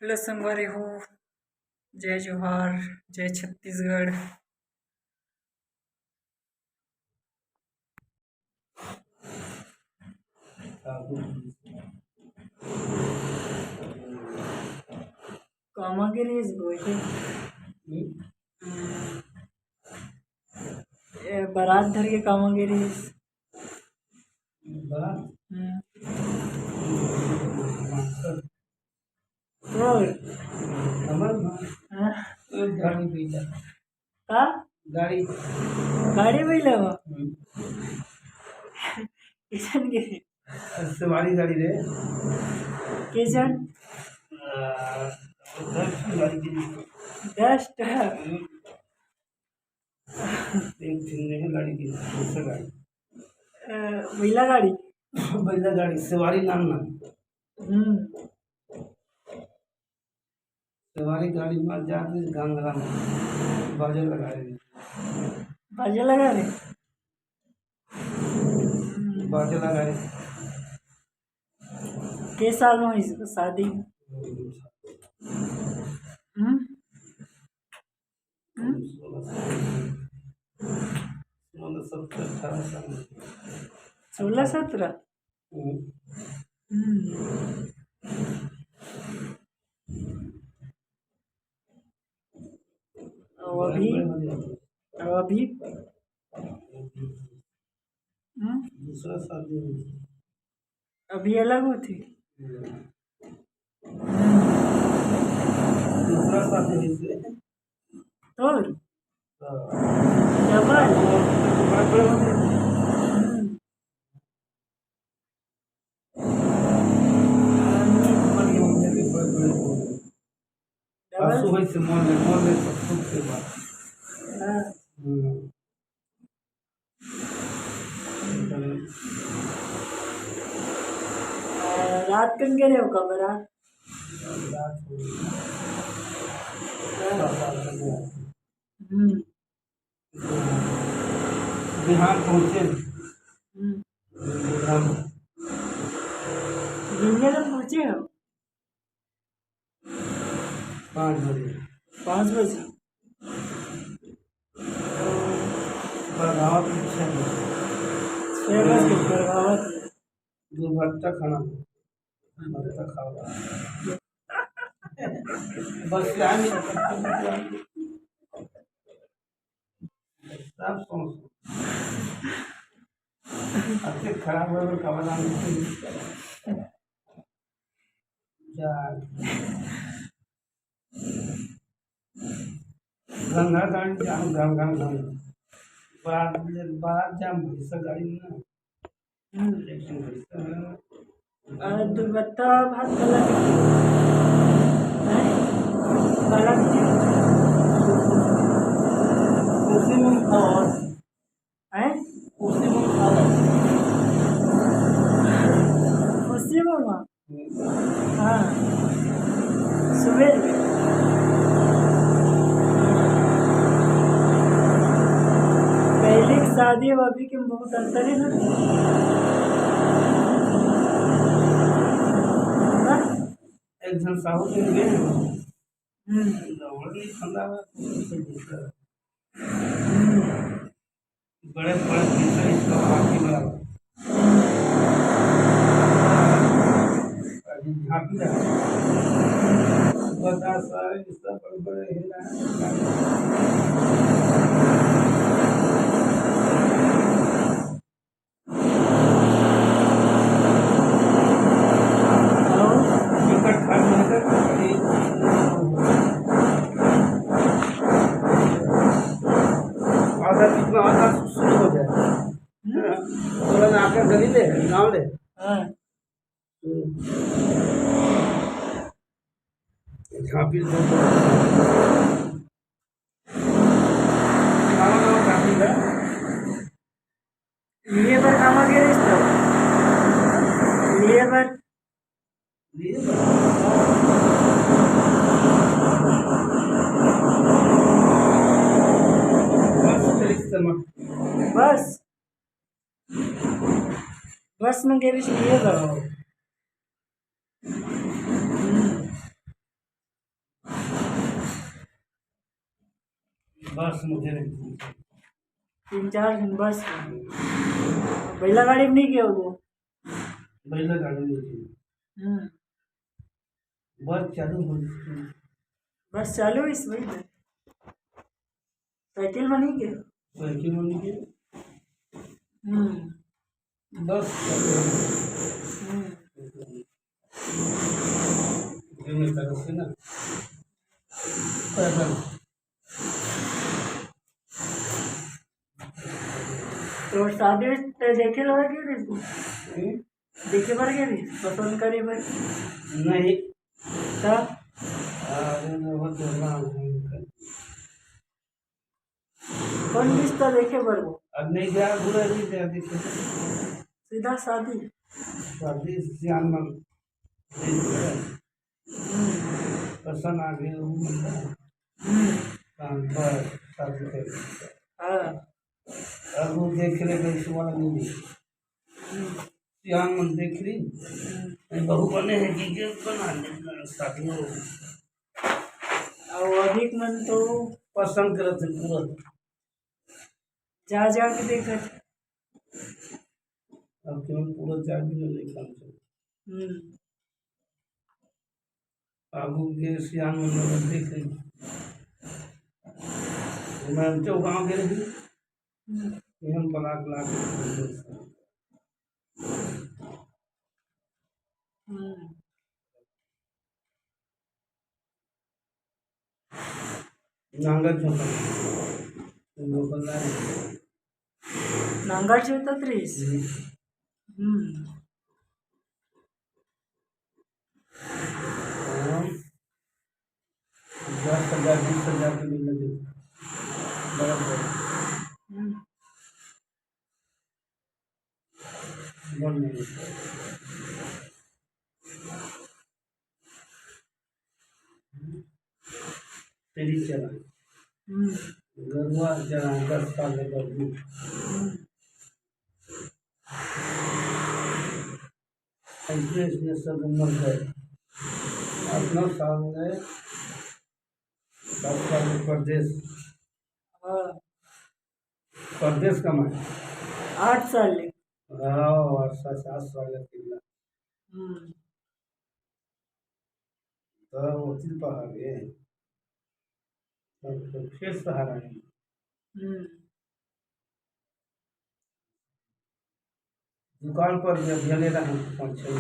Hello संगवारी हो। जय जोहार, जय छत्तीसगढ़। कामागिरीज गोयते बारात धर के कामागिरीज गाड़ी गाड़ी बैला किशन के सवारी गाड़ी रे किशन डस्ट एक दिन गाड़ी की दूसरा गाड़ी बैला गाड़ी बैला गाड़ी सवारी नाम ना सवारी गाड़ी में जाते गंगा बाजे लगा रहे बाजे लगा रहे के साल में इसको शादी सोलह 17 अभी दूसरा शादी अभी अलग होती दूसरा शादी और डबल सुबह से मॉल में सब से बात रात कन गए हो कब रात बिहार पहुँचे पहुँचे हो 5 बजे 5 बजे बरगावत 6 बजे बरगावत दो भट्टा खाना भट्टा खाओ बस सब खराब हो कमरा गंगा गाड़ी जाम गंगा बारात जाम भैंसा गाड़ी ना दुपट्टा भात कलर उसी में खाओ है उसी में खाओ उसी में हाँ सुबह पहले की शादी अब अभी के बहुत अंतर है ना। एक जन साहू के लिए नहीं ठंडा बड़े बड़े इसका हाथी वाला झांकी बता सारे इसका बड़े बड़े शुरू हो जाए आकर गली ले गाँव ले झाँपी लिए पर काम आ गया लिए पर बस बस में गए लिए बस मुझे नहीं 3-4 दिन बस में। पहला गाड़ी में नहीं गया वो। बैला गाड़ी में थी। हम्म। बस चालू हो गई। बस चालू इस वही में। साइकिल में नहीं गया। साइकिल में नहीं गया, बस चालू हो गई। दोनों तरफ से ना पैदल। तो शादी में देखे लगा क्यों नहीं तू? देखे पर क्या नहीं पसंद करे पर नहीं तब अरे बहुत कौन रिश्ता देखे पर वो अब नहीं गया बुरा नहीं गया देखे सीधा शादी। शादी सियान में पसंद आ गया वो बस शादी कर हाँ। अब वो देख रहे गए इस वाला नहीं सियान में देख रही बहू बने हैं कि बना शादी हो और अधिक मन तो पसंद करते पूरा जा जा के देखा। अब क्यों पूरा जागी नहीं काम से आगू के सियान में देख रही मैं तो गाँव गए थे हम पलाक लाख नांगर छोटा नांगर चौथा 30। 10,000 20,000 के मिल लगे बराबर बन नहीं तेरी चला गरुआ जरा 10 साल गरमी इसने सब उम्र गए अपना साल गए 10 साल में परदेश कमाए 8 साल ले। और 7 साल किला तब वकील पहाड़ गए तब तो फिर सहारा है दुकान पर जब झले रहे 5-6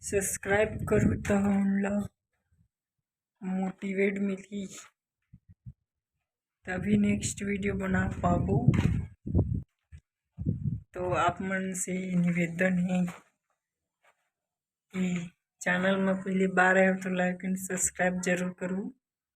सब्सक्राइब करो तो हमला मोटिवेट मिली तभी नेक्स्ट वीडियो बना पाबो। तो आप मन से निवेदन है कि चैनल में पहली बार आए तो लाइक एंड सब्सक्राइब जरूर करूँ।